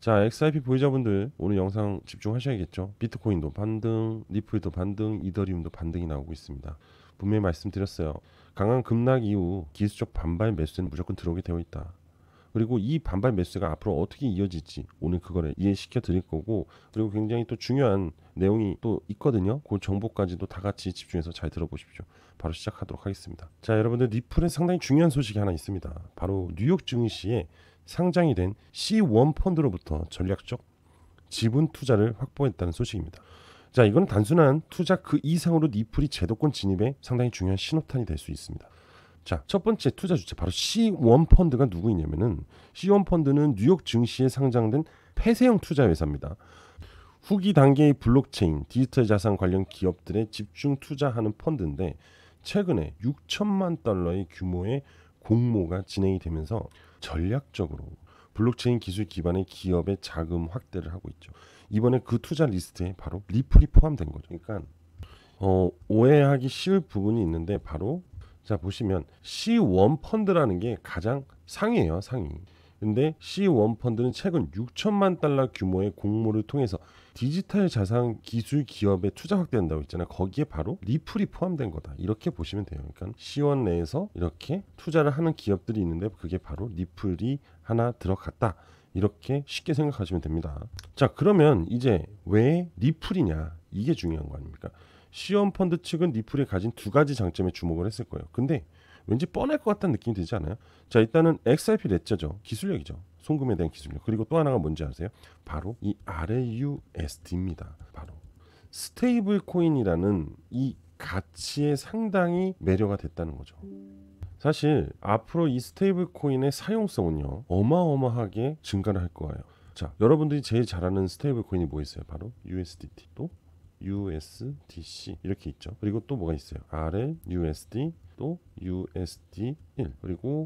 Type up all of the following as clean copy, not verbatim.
자, XRP 보유자분들 오늘 영상 집중하셔야겠죠. 비트코인도 반등, 리플도 반등, 이더리움도 반등이 나오고 있습니다. 분명히 말씀드렸어요. 강한 급락 이후 기술적 반발 매수는 무조건 들어오게 되어 있다. 그리고 이 반발 매수가 앞으로 어떻게 이어질지 오늘 그거를 이해시켜 드릴 거고, 그리고 굉장히 또 중요한 내용이 또 있거든요. 그 정보까지도 다 같이 집중해서 잘 들어보십시오. 바로 시작하도록 하겠습니다. 자, 여러분들, 리플에 상당히 중요한 소식이 하나 있습니다. 바로 뉴욕 증시에 상장이 된 C1 펀드로부터 전략적 지분 투자를 확보했다는 소식입니다. 자, 이건 단순한 투자 그 이상으로 리플이 제도권 진입에 상당히 중요한 신호탄이 될 수 있습니다. 자, 첫 번째 투자 주체 바로 C1 펀드가 누구이냐면은, C1 펀드는 뉴욕 증시에 상장된 폐쇄형 투자 회사입니다. 후기 단계의 블록체인, 디지털 자산 관련 기업들에 집중 투자하는 펀드인데, 최근에 6천만 달러의 규모의 공모가 진행이 되면서 전략적으로 블록체인 기술 기반의 기업의 자금 확대를 하고 있죠. 이번에 그 투자 리스트에 바로 리플이 포함된 거죠. 그러니까 오해하기 쉬울 부분이 있는데, 바로 자 보시면 C1 펀드라는 게 가장 상위예요, 상위. 근데 C1 펀드는 최근 6천만 달러 규모의 공모를 통해서 디지털 자산 기술 기업에 투자 확대한다고 했잖아요. 거기에 바로 리플이 포함된 거다. 이렇게 보시면 돼요. 그러니까 C1 내에서 이렇게 투자를 하는 기업들이 있는데, 그게 바로 리플이 하나 들어갔다. 이렇게 쉽게 생각하시면 됩니다. 자, 그러면 이제 왜 리플이냐, 이게 중요한 거 아닙니까? C1 펀드 측은 리플이 가진 두 가지 장점에 주목을 했을 거예요. 근데 왠지 뻔할 것 같다는 느낌이 들지 않아요? 자, 일단은 XRP 레저죠. 기술력이죠. 송금에 대한 기술력. 그리고 또 하나가 뭔지 아세요? 바로 이 RUSD입니다. 바로 스테이블 코인이라는 이 가치에 상당히 매료가 됐다는 거죠. 사실 앞으로 이 스테이블 코인의 사용성은요, 어마어마하게 증가를 할 거예요. 자, 여러분들이 제일 잘 아는 스테이블 코인이 뭐 있어요? 바로 USDT, 또 USDC 이렇게 있죠. 그리고 또 뭐가 있어요? RL, USD, 또 USD1,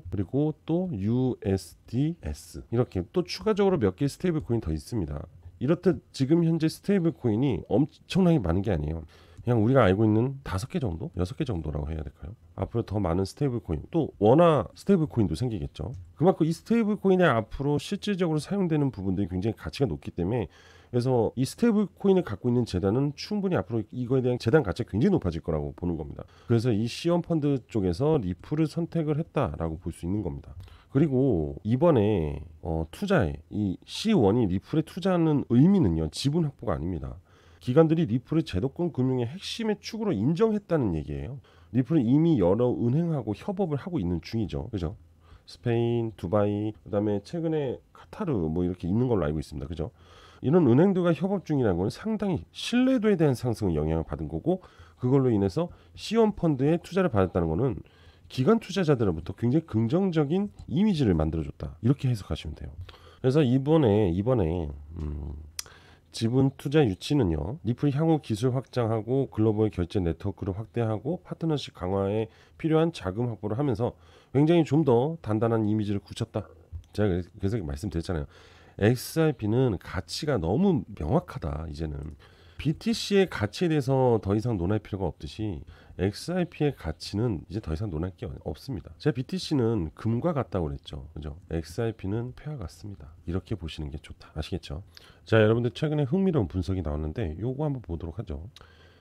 그리고 또 USDS, 이렇게 또 추가적으로 몇 개의 스테이블 코인 더 있습니다. 이렇듯 지금 현재 스테이블 코인이 엄청나게 많은 게 아니에요. 그냥 우리가 알고 있는 5개 정도? 6개 정도라고 해야 될까요? 앞으로 더 많은 스테이블 코인, 또 원화 스테이블 코인도 생기겠죠. 그만큼 이 스테이블 코인이 앞으로 실질적으로 사용되는 부분들이 굉장히 가치가 높기 때문에, 그래서 이 스테이블 코인을 갖고 있는 재단은 충분히 앞으로 이거에 대한 재단 가치가 굉장히 높아질 거라고 보는 겁니다. 그래서 이 C1 펀드 쪽에서 리플을 선택을 했다라고 볼 수 있는 겁니다. 그리고 이번에 투자에 이 C1이 리플에 투자하는 의미는요, 지분 확보가 아닙니다. 기관들이 리플을 제도권 금융의 핵심의 축으로 인정했다는 얘기예요. 리플은 이미 여러 은행하고 협업을 하고 있는 중이죠. 그죠? 스페인, 두바이, 그다음에 최근에 카타르 뭐 이렇게 있는 걸로 알고 있습니다. 그죠? 이런 은행들과 협업 중이라는 건 상당히 신뢰도에 대한 상승을 영향을 받은 거고, 그걸로 인해서 C1 펀드에 투자를 받았다는 거는 기관 투자자들로부터 굉장히 긍정적인 이미지를 만들어줬다. 이렇게 해석하시면 돼요. 그래서 이번에 지분 투자 유치는요, 리플이 향후 기술 확장하고 글로벌 결제 네트워크를 확대하고 파트너십 강화에 필요한 자금 확보를 하면서 굉장히 좀 더 단단한 이미지를 굳혔다. 제가 그래서 말씀드렸잖아요. XRP는 가치가 너무 명확하다. 이제는 BTC의 가치에 대해서 더 이상 논할 필요가 없듯이 XRP의 가치는 이제 더 이상 논할 게 없습니다. 제가 BTC는 금과 같다고 그랬죠. 그죠? XRP는 폐와 같습니다. 이렇게 보시는 게 좋다. 아시겠죠? 자, 여러분들, 최근에 흥미로운 분석이 나왔는데 요거 한번 보도록 하죠.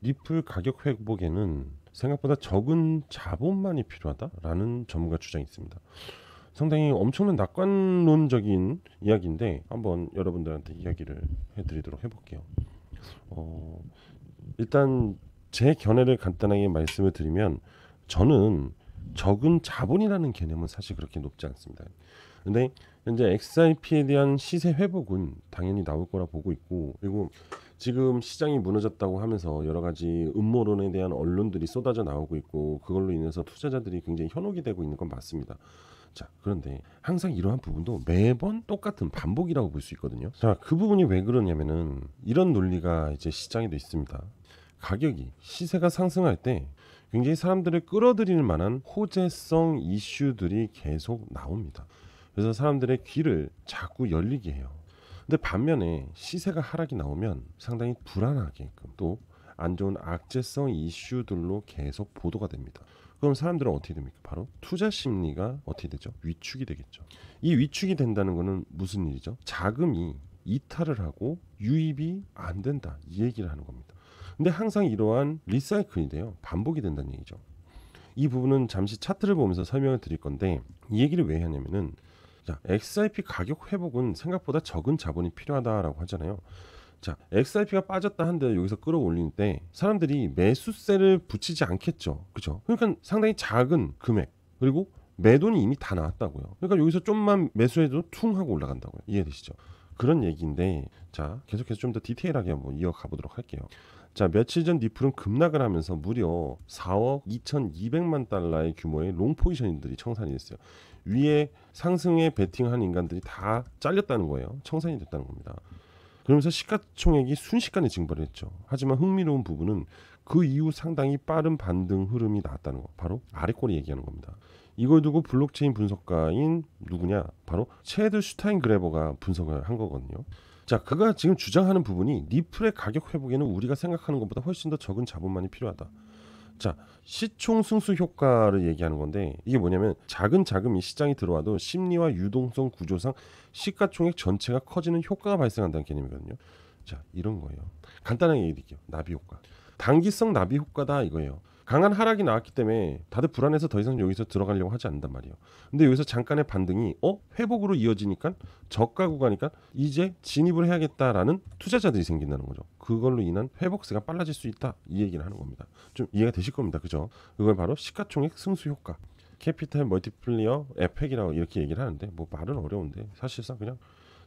리플 가격 회복에는 생각보다 적은 자본만이 필요하다라는 전문가 주장이 있습니다. 상당히 엄청난 낙관론적인 이야기인데, 한번 여러분들한테 이야기를 해드리도록 해볼게요. 일단 제 견해를 간단하게 말씀을 드리면, 저는 적은 자본이라는 개념은 사실 그렇게 높지 않습니다. 근데 현재 XRP에 대한 시세 회복은 당연히 나올 거라 보고 있고, 그리고 지금 시장이 무너졌다고 하면서 여러 가지 음모론에 대한 언론들이 쏟아져 나오고 있고, 그걸로 인해서 투자자들이 굉장히 현혹이 되고 있는 건 맞습니다. 자, 그런데 항상 이러한 부분도 매번 똑같은 반복이라고 볼 수 있거든요. 자, 그 부분이 왜 그러냐면은 이런 논리가 이제 시장에도 있습니다. 가격이, 시세가 상승할 때 굉장히 사람들을 끌어들이는 만한 호재성 이슈들이 계속 나옵니다. 그래서 사람들의 귀를 자꾸 열리게 해요. 근데 반면에 시세가 하락이 나오면 상당히 불안하게끔 또 안 좋은 악재성 이슈들로 계속 보도가 됩니다. 그럼 사람들은 어떻게 됩니까? 바로 투자 심리가 어떻게 되죠? 위축이 되겠죠. 이 위축이 된다는 것은 무슨 일이죠? 자금이 이탈을 하고 유입이 안 된다 이 얘기를 하는 겁니다. 근데 항상 이러한 리사이클인데요 반복이 된다는 얘기죠. 이 부분은 잠시 차트를 보면서 설명을 드릴 건데 이 얘기를 왜 하냐면은 자, XRP 가격 회복은 생각보다 적은 자본이 필요하다라고 하잖아요. 자, XRP가 빠졌다 한데 여기서 끌어올릴 때 사람들이 매수세를 붙이지 않겠죠. 그죠? 그러니까 상당히 작은 금액 그리고 매도는 이미 다 나왔다고요. 그러니까 여기서 좀만 매수해도 퉁 하고 올라간다고요. 이해되시죠? 그런 얘기인데 자, 계속해서 좀 더 디테일하게 한번 이어가 보도록 할게요. 자, 며칠 전 리플은 급락을 하면서 무려 4억 2,200만 달러의 규모의 롱 포지션들이 청산이 됐어요. 위에 상승에 베팅한 인간들이 다 잘렸다는 거예요. 청산이 됐다는 겁니다. 그러면서 시가총액이 순식간에 증발을 했죠. 하지만 흥미로운 부분은 그 이후 상당히 빠른 반등 흐름이 나왔다는 거. 바로 아래 꼴이 얘기하는 겁니다. 이걸 두고 블록체인 분석가인 누구냐? 바로 체드 슈타인그레버가 분석을 한 거거든요. 자, 그가 지금 주장하는 부분이 리플의 가격 회복에는 우리가 생각하는 것보다 훨씬 더 적은 자본만이 필요하다. 자, 시총 승수 효과를 얘기하는 건데 이게 뭐냐면 작은 자금이 시장에 들어와도 심리와 유동성 구조상 시가총액 전체가 커지는 효과가 발생한다는 개념이거든요. 자, 이런 거예요. 간단하게 얘기할게요. 나비 효과. 단기성 나비 효과다 이거예요. 강한 하락이 나왔기 때문에 다들 불안해서 더 이상 여기서 들어가려고 하지 않는단 말이에요. 근데 여기서 잠깐의 반등이 회복으로 이어지니까 저가 구간이니까 이제 진입을 해야겠다라는 투자자들이 생긴다는 거죠. 그걸로 인한 회복세가 빨라질 수 있다 이 얘기를 하는 겁니다. 좀 이해가 되실 겁니다. 그죠? 그걸 바로 시가총액 승수 효과, 캐피탈 멀티플리어 에펙이라고 이렇게 얘기를 하는데 뭐 말은 어려운데 사실상 그냥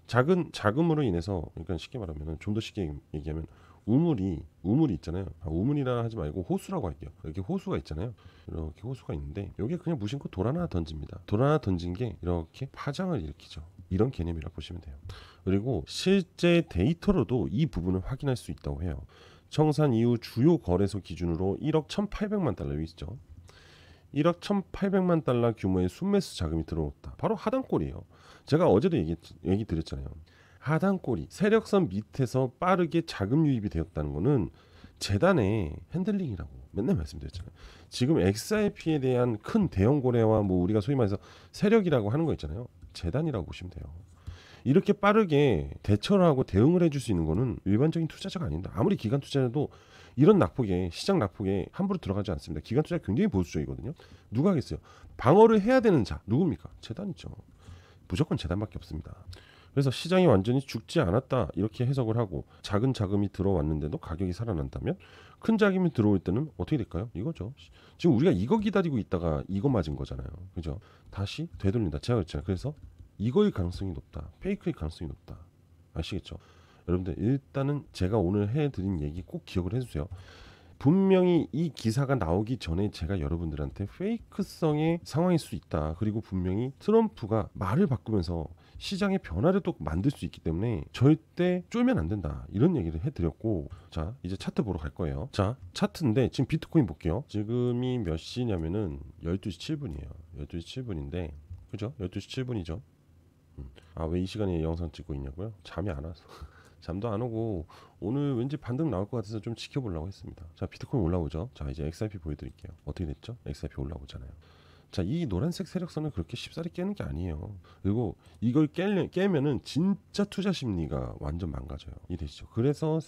작은 자금으로 인해서 그러니까 쉽게 말하면 좀 더 쉽게 얘기하면 우물이 있잖아요. 우물이라 하지 말고 호수라고 할게요. 이렇게 호수가 있잖아요. 이렇게 호수가 있는데 여기에 그냥 무심코 돌 하나 던집니다. 돌 하나 던진 게 이렇게 파장을 일으키죠. 이런 개념이라고 보시면 돼요. 그리고 실제 데이터로도 이 부분을 확인할 수 있다고 해요. 청산 이후 주요 거래소 기준으로 1억 1,800만 달러 있죠. 1억 1,800만 달러 규모의 순매수 자금이 들어왔다. 바로 하단골이에요. 제가 어제도 얘기 드렸잖아요. 하단골이 세력선 밑에서 빠르게 자금 유입이 되었다는 것은 재단의 핸들링이라고 맨날 말씀드렸잖아요. 지금 XRP에 대한 큰 대형 거래와 뭐 우리가 소위 말해서 세력이라고 하는 거 있잖아요. 재단이라고 보시면 돼요. 이렇게 빠르게 대처를 하고 대응을 해줄 수 있는 거는 일반적인 투자자가 아닙니다. 아무리 기관 투자자도 이런 낙폭에 시장 낙폭에 함부로 들어가지 않습니다. 기관 투자 굉장히 보수적이거든요. 누가 하겠어요? 방어를 해야 되는 자 누굽니까? 재단이죠. 무조건 재단밖에 없습니다. 그래서 시장이 완전히 죽지 않았다 이렇게 해석을 하고 작은 자금이 들어왔는데도 가격이 살아난다면 큰 자금이 들어올 때는 어떻게 될까요? 이거죠. 지금 우리가 이거 기다리고 있다가 이거 맞은 거잖아요. 그죠? 다시 되돌린다. 제가 그랬잖아요. 그래서 이거일 가능성이 높다. 페이크일 가능성이 높다. 아시겠죠? 여러분들 일단은 제가 오늘 해드린 얘기 꼭 기억을 해주세요. 분명히 이 기사가 나오기 전에 제가 여러분들한테 페이크성의 상황일 수 있다. 그리고 분명히 트럼프가 말을 바꾸면서 시장의 변화를 또 만들 수 있기 때문에 절대 쫄면 안 된다. 이런 얘기를 해드렸고 자 이제 차트 보러 갈 거예요. 자 차트인데 지금 비트코인 볼게요. 지금이 몇 시냐면은 12시 7분이에요. 12시 7분인데 그죠? 12시 7분이죠. 아 왜 이 시간에 영상 찍고 있냐고요? 잠이 안 와서 잠도 안 오고 오늘 왠지 반등 나올 것 같아서 좀 지켜보려고 했습니다. 자 비트코인 올라오죠. 자 이제 XRP 보여드릴게요. 어떻게 됐죠? XRP 올라오잖아요. 자 이 노란색 세력선을 그렇게 쉽사리 깨는 게 아니에요. 그리고 이걸 깨면은 진짜 투자 심리가 완전 망가져요. 이해되시죠? 그래서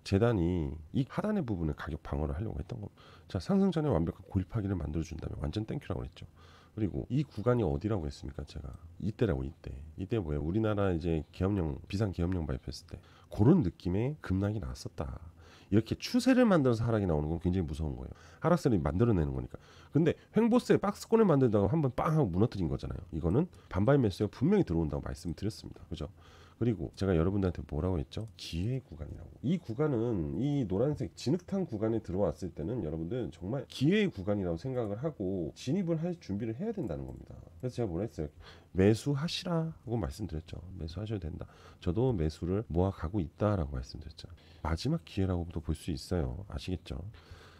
재단이 이 하단의 부분을 가격 방어를 하려고 했던 겁니다. 자 상승 전에 완벽한 고립하기를 만들어준다면 완전 땡큐라고 했죠. 그리고 이 구간이 어디라고 했습니까? 제가 이때라고 이때 뭐예요? 우리나라 이제 계엄령 비상 계엄령 발표했을 때 그런 느낌의 급락이 나왔었다. 이렇게 추세를 만들어서 하락이 나오는 건 굉장히 무서운 거예요. 하락세를 만들어내는 거니까. 근데 횡보세 박스권을 만들다가 한번 빵 하고 무너뜨린 거잖아요. 이거는 반발 매수가 분명히 들어온다고 말씀드렸습니다. 그죠? 그리고 제가 여러분들한테 뭐라고 했죠? 기회 구간이라고. 이 구간은 이 노란색 진흙탕 구간에 들어왔을 때는 여러분들 정말 기회의 구간이라고 생각을 하고 진입을 할 준비를 해야 된다는 겁니다. 그래서 제가 뭐라 했어요? 매수하시라고 말씀드렸죠. 매수하셔도 된다. 저도 매수를 모아가고 있다라고 말씀드렸죠. 마지막 기회라고도 볼 수 있어요. 아시겠죠?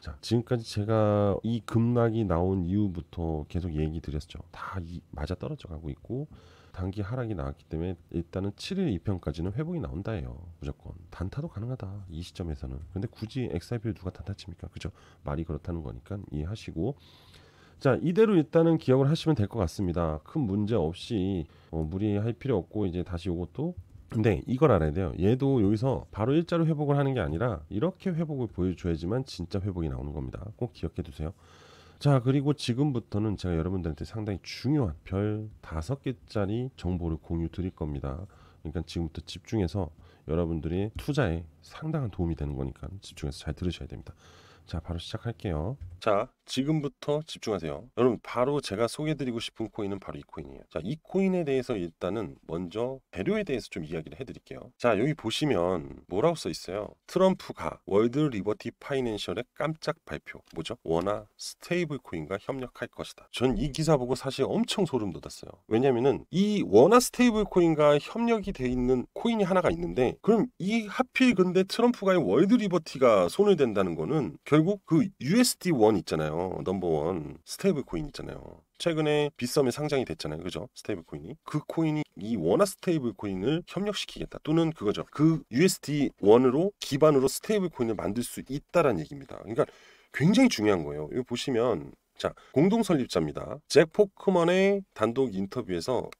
자, 지금까지 제가 이 급락이 나온 이후부터 계속 얘기 드렸죠. 다 맞아 떨어져 가고 있고 단기 하락이 나왔기 때문에 일단은 7일 2편까지는 회복이 나온다예요. 무조건 단타도 가능하다 이 시점에서는. 근데 굳이 XRP를 누가 단타 칩니까? 그죠? 말이 그렇다는 거니까 이해하시고 자 이대로 일단은 기억을 하시면 될 것 같습니다. 큰 문제 없이 무리할 필요 없고 이제 다시 이것도 근데 이걸 알아야 돼요. 얘도 여기서 바로 일자로 회복을 하는 게 아니라 이렇게 회복을 보여줘야지만 진짜 회복이 나오는 겁니다. 꼭 기억해 두세요. 자, 그리고 지금부터는 제가 여러분들한테 상당히 중요한 별 5개짜리 정보를 공유 드릴 겁니다. 그러니까 지금부터 집중해서 여러분들이 투자에 상당한 도움이 되는 거니까 집중해서 잘 들으셔야 됩니다. 자, 바로 시작할게요. 자, 지금부터 집중하세요. 여러분, 바로 제가 소개해드리고 싶은 코인은 바로 이 코인이에요. 자, 이 코인에 대해서 일단은 먼저 재료에 대해서 좀 이야기를 해드릴게요. 자, 여기 보시면 뭐라고 써 있어요? 트럼프가 월드 리버티 파이낸셜의 깜짝 발표. 뭐죠? 원화 스테이블 코인과 협력할 것이다. 전 이 기사 보고 사실 엄청 소름 돋았어요. 왜냐면은 이 원화 스테이블 코인과 협력이 돼 있는 코인이 하나가 있는데, 그럼 이 하필 근데 트럼프가 월드 리버티가 손을 댄다는 거는 결국 그 USD1 있잖아요. 넘버원 스테이블 코인 있잖아요. 최근에 빗썸에 상장이 됐잖아요. 그죠? 스테이블 코인이. 그 코인이 이 원화 스테이블 코인을 협력시키겠다. 또는 그거죠. 그 USD1으로 기반으로 스테이블 코인을 만들 수 있다라는 얘기입니다. 그러니까 굉장히 중요한 거예요. 이거 보시면 자, 공동 설립자입니다. 잭 포크먼의 단독 인터뷰에서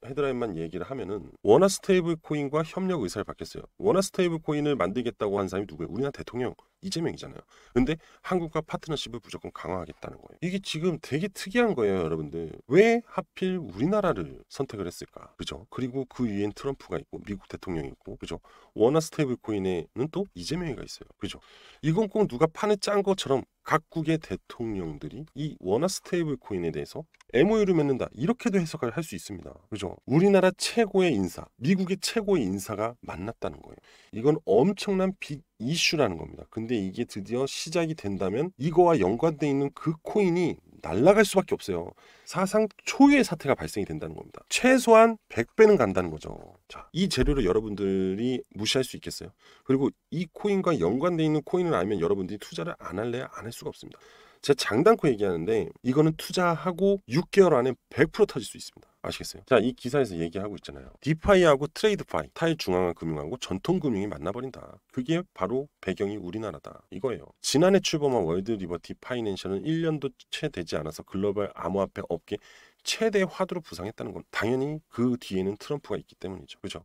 헤드라인만 얘기를 하면은 원화 스테이블 코인과 협력 의사를 밝혔어요. 원화 스테이블 코인을 만들겠다고 한 사람이 누구예요? 우리나라 대통령 이재명이잖아요. 근데 한국과 파트너십을 무조건 강화하겠다는 거예요. 이게 지금 되게 특이한 거예요, 여러분들. 왜 하필 우리나라를 선택을 했을까? 그죠? 그리고 그 위엔 트럼프가 있고 미국 대통령이 있고, 그죠? 원화 스테이블 코인에는 또 이재명이가 있어요. 그죠? 이건 꼭 누가 판을 짠 것처럼 각국의 대통령들이 이 원화 스테이블 코인에 대해서 MOU를 맺는다. 이렇게도 해석을 할 수 있습니다. 그죠? 우리나라 최고의 인사, 미국의 최고의 인사가 만났다는 거예요. 이건 엄청난 빅 이슈라는 겁니다. 근데 이게 드디어 시작이 된다면 이거와 연관돼 있는 그 코인이 날아갈 수밖에 없어요. 사상 초유의 사태가 발생이 된다는 겁니다. 최소한 100배는 간다는 거죠. 자, 이 재료를 여러분들이 무시할 수 있겠어요? 그리고 이 코인과 연관돼 있는 코인을 알면 여러분들이 투자를 안 할래야 안 할 수가 없습니다. 제가 장담코 얘기하는데 이거는 투자하고 6개월 안에 100% 터질 수 있습니다. 아시겠어요? 자, 이 기사에서 얘기하고 있잖아요. 디파이하고 트레이드파이, 탈중앙화 금융하고 전통금융이 만나버린다. 그게 바로 배경이 우리나라다. 이거예요. 지난해 출범한 월드 리버티 파이낸셜은 1년도 채 되지 않아서 글로벌 암호화폐 업계 최대 화두로 부상했다는 건 당연히 그 뒤에는 트럼프가 있기 때문이죠. 그죠?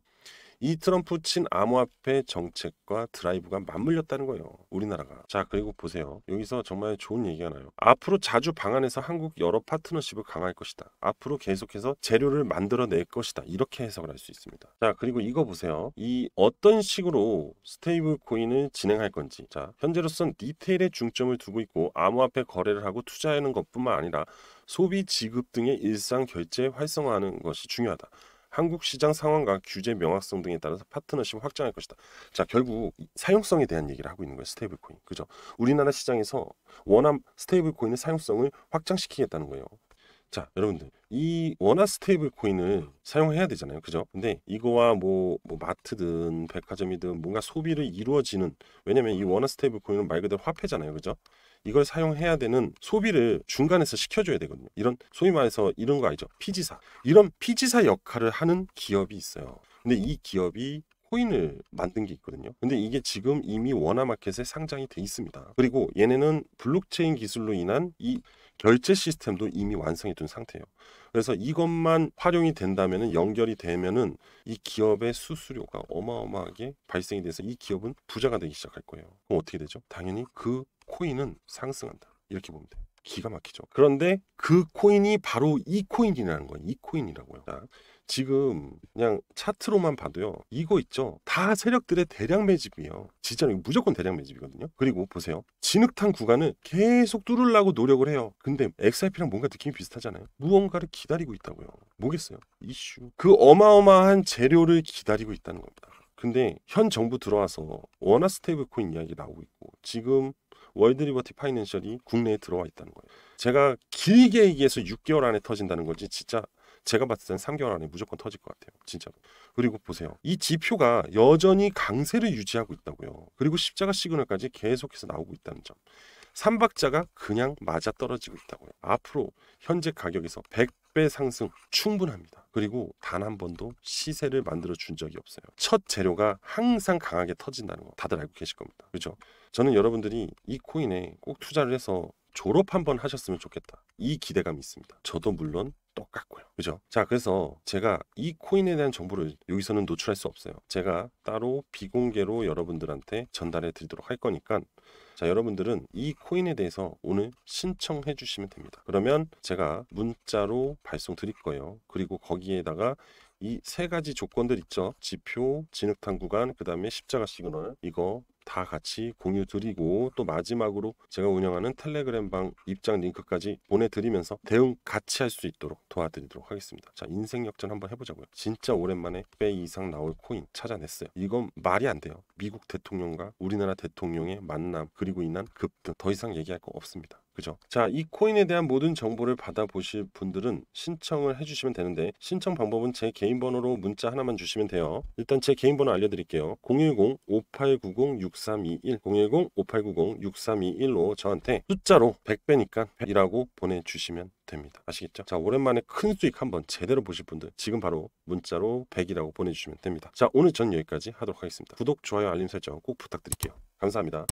이 트럼프 친 암호화폐 정책과 드라이브가 맞물렸다는 거예요. 우리나라가. 자, 그리고 보세요. 여기서 정말 좋은 얘기가 나요. 앞으로 자주 방한해서 한국 여러 파트너십을 강화할 것이다. 앞으로 계속해서 재료를 만들어낼 것이다. 이렇게 해석을 할 수 있습니다. 자, 그리고 이거 보세요. 이 어떤 식으로 스테이블 코인을 진행할 건지. 자, 현재로선 디테일에 중점을 두고 있고 암호화폐 거래를 하고 투자하는 것뿐만 아니라 소비 지급 등의 일상 결제 활성화하는 것이 중요하다. 한국 시장 상황과 규제 명확성 등에 따라서 파트너십을 확장할 것이다. 자, 결국 사용성에 대한 얘기를 하고 있는 거예요. 스테이블 코인. 그죠? 우리나라 시장에서 원화 스테이블 코인의 사용성을 확장시키겠다는 거예요. 자, 여러분들, 이 원화 스테이블 코인을 사용해야 되잖아요. 그죠? 근데 이거와 뭐 마트든 백화점이든 뭔가 소비를 이루어지는, 왜냐면 이 원화 스테이블 코인은 말 그대로 화폐잖아요. 그죠? 이걸 사용해야 되는 소비를 중간에서 시켜줘야 되거든요. 이런 소위 말해서 이런 거 알죠? 피지사. 이런 피지사 역할을 하는 기업이 있어요. 근데 이 기업이 코인을 만든 게 있거든요. 근데 이게 지금 이미 원화마켓에 상장이 돼 있습니다. 그리고 얘네는 블록체인 기술로 인한 이 결제 시스템도 이미 완성해 둔 상태예요. 그래서 이것만 활용이 된다면은, 연결이 되면은 이 기업의 수수료가 어마어마하게 발생이 돼서 이 기업은 부자가 되기 시작할 거예요. 그럼 어떻게 되죠? 당연히 그 코인은 상승한다. 이렇게 보면 돼요. 기가 막히죠. 그런데 그 코인이 바로 이 코인이라는 거예요. 이 코인이라고요. 자, 지금 그냥 차트로만 봐도요. 이거 있죠. 다 세력들의 대량 매집이에요. 진짜 무조건 대량 매집이거든요. 그리고 보세요. 진흙탕 구간을 계속 뚫으려고 노력을 해요. 근데 XRP랑 뭔가 느낌이 비슷하잖아요. 무언가를 기다리고 있다고요. 뭐겠어요? 이슈. 그 어마어마한 재료를 기다리고 있다는 겁니다. 근데 현 정부 들어와서 원화 스테이블 코인 이야기 나오고 있고, 지금 월드 리버티 파이낸셜이 국내에 들어와 있다는 거예요. 제가 길게 얘기해서 6개월 안에 터진다는 거지, 진짜 제가 봤을 땐 3개월 안에 무조건 터질 것 같아요. 진짜로. 그리고 보세요. 이 지표가 여전히 강세를 유지하고 있다고요. 그리고 십자가 시그널까지 계속해서 나오고 있다는 점. 삼박자가 그냥 맞아떨어지고 있다고요. 앞으로 현재 가격에서 100배 상승 충분합니다. 그리고 단 한 번도 시세를 만들어 준 적이 없어요. 첫 재료가 항상 강하게 터진다는 거 다들 알고 계실 겁니다. 그렇죠? 저는 여러분들이 이 코인에 꼭 투자를 해서 졸업 한번 하셨으면 좋겠다. 이 기대감이 있습니다. 저도 물론 똑같고요. 그죠? 자, 그래서 제가 이 코인에 대한 정보를 여기서는 노출할 수 없어요. 제가 따로 비공개로 여러분들한테 전달해 드리도록 할 거니까 자, 여러분들은 이 코인에 대해서 오늘 신청해 주시면 됩니다. 그러면 제가 문자로 발송 드릴 거예요. 그리고 거기에다가 이 세 가지 조건들 있죠. 지표, 진흙탕 구간, 그 다음에 십자가 시그널, 이거 다 같이 공유 드리고 또 마지막으로 제가 운영하는 텔레그램 방 입장 링크까지 보내드리면서 대응 같이 할 수 있도록 도와드리도록 하겠습니다. 자, 인생 역전 한번 해보자고요. 진짜 오랜만에 배 이상 나올 코인 찾아냈어요. 이건 말이 안 돼요. 미국 대통령과 우리나라 대통령의 만남 그리고 인한 급등, 더 이상 얘기할 거 없습니다. 그죠? 자, 이 코인에 대한 모든 정보를 받아보실 분들은 신청을 해주시면 되는데 신청 방법은 제 개인 번호로 문자 하나만 주시면 돼요. 일단 제 개인 번호 알려드릴게요. 010-5890-6321 010-5890-6321로 저한테 숫자로 100배니까 100이라고 보내주시면 됩니다. 아시겠죠? 자, 오랜만에 큰 수익 한번 제대로 보실 분들 지금 바로 문자로 100이라고 보내주시면 됩니다. 자, 오늘 전 여기까지 하도록 하겠습니다. 구독, 좋아요, 알림 설정 꼭 부탁드릴게요. 감사합니다.